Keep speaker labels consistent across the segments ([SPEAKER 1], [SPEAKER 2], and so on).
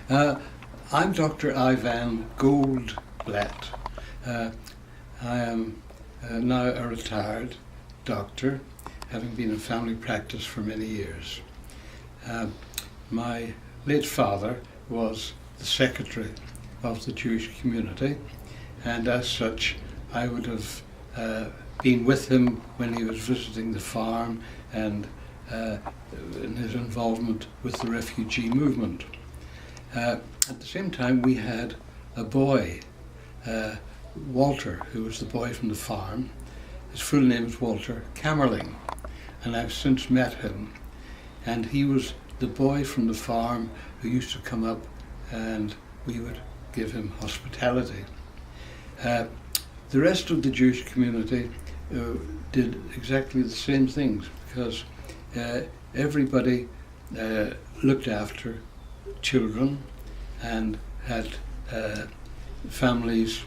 [SPEAKER 1] Uh, I'm Dr. Ivan Goldblatt. Uh, I am now a retired doctor, having been in family practice for many years. My late father was the secretary of the Jewish community, and as such I would have been with him when he was visiting the farm and in his involvement with the refugee movement. At the same time, we had a boy, Walter, who was the boy from the farm. His full name is Walter Kammerling, and I've since met him. And he was the boy from the farm who used to come up and we would give him hospitality. The rest of the Jewish community did exactly the same things, because everybody looked after children and had families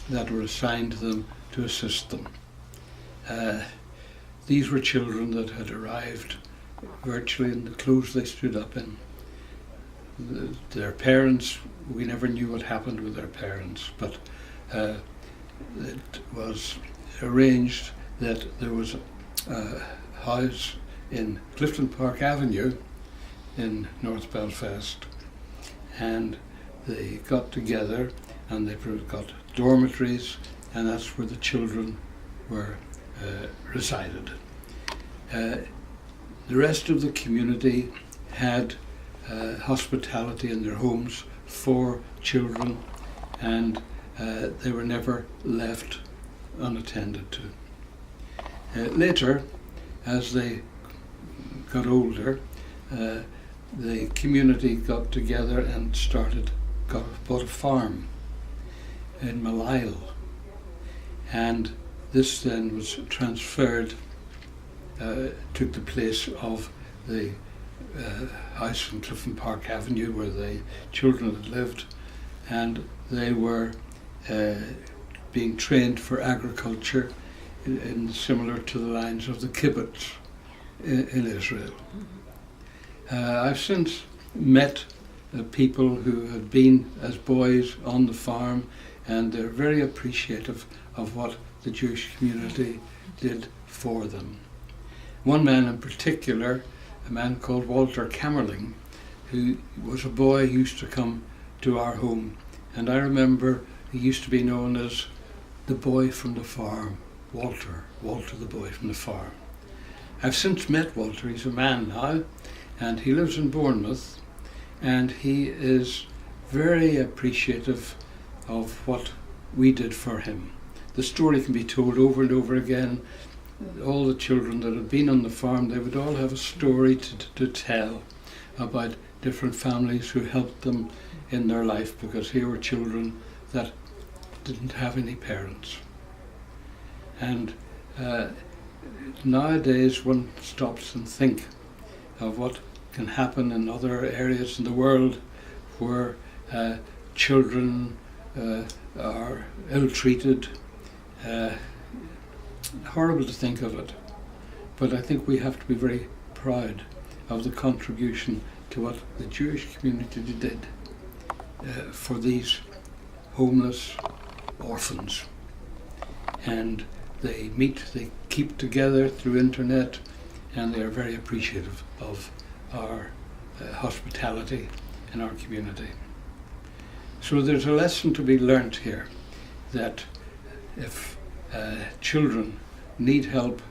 [SPEAKER 1] that were assigned to them to assist them. These were children that had arrived virtually in the clothes they stood up in. Their parents, we never knew what happened with their parents, but it was arranged that there was a house in Clifton Park Avenue in North Belfast, and they got together and they got dormitories, and that's where the children were resided. The rest of the community had hospitality in their homes for children, and they were never left unattended to. Later, as they got older, the community got together and bought a farm in Malile, and this then was transferred, took the place of the house in Clifton Park Avenue where the children had lived, and they were being trained for agriculture similar to the lines of the kibbutz in Israel. I've since met people who had been as boys on the farm, and they're very appreciative of what the Jewish community did for them. One man in particular, a man called Walter Kammerling, who was a boy who used to come to our home, and I remember he used to be known as the boy from the farm, Walter the boy from the farm. I've since met Walter. He's a man now, and he lives in Bournemouth, and he is very appreciative of what we did for him. The story can be told over and over again. All the children that had been on the farm, they would all have a story to tell about different families who helped them in their life, because here were children that didn't have any parents. And nowadays one stops and think of what can happen in other areas in the world where children are ill-treated. Horrible to think of it, but I think we have to be very proud of the contribution to what the Jewish community did for these homeless orphans. And they keep together through internet, and they are very appreciative of our hospitality in our community. So there's a lesson to be learnt here, that if children need help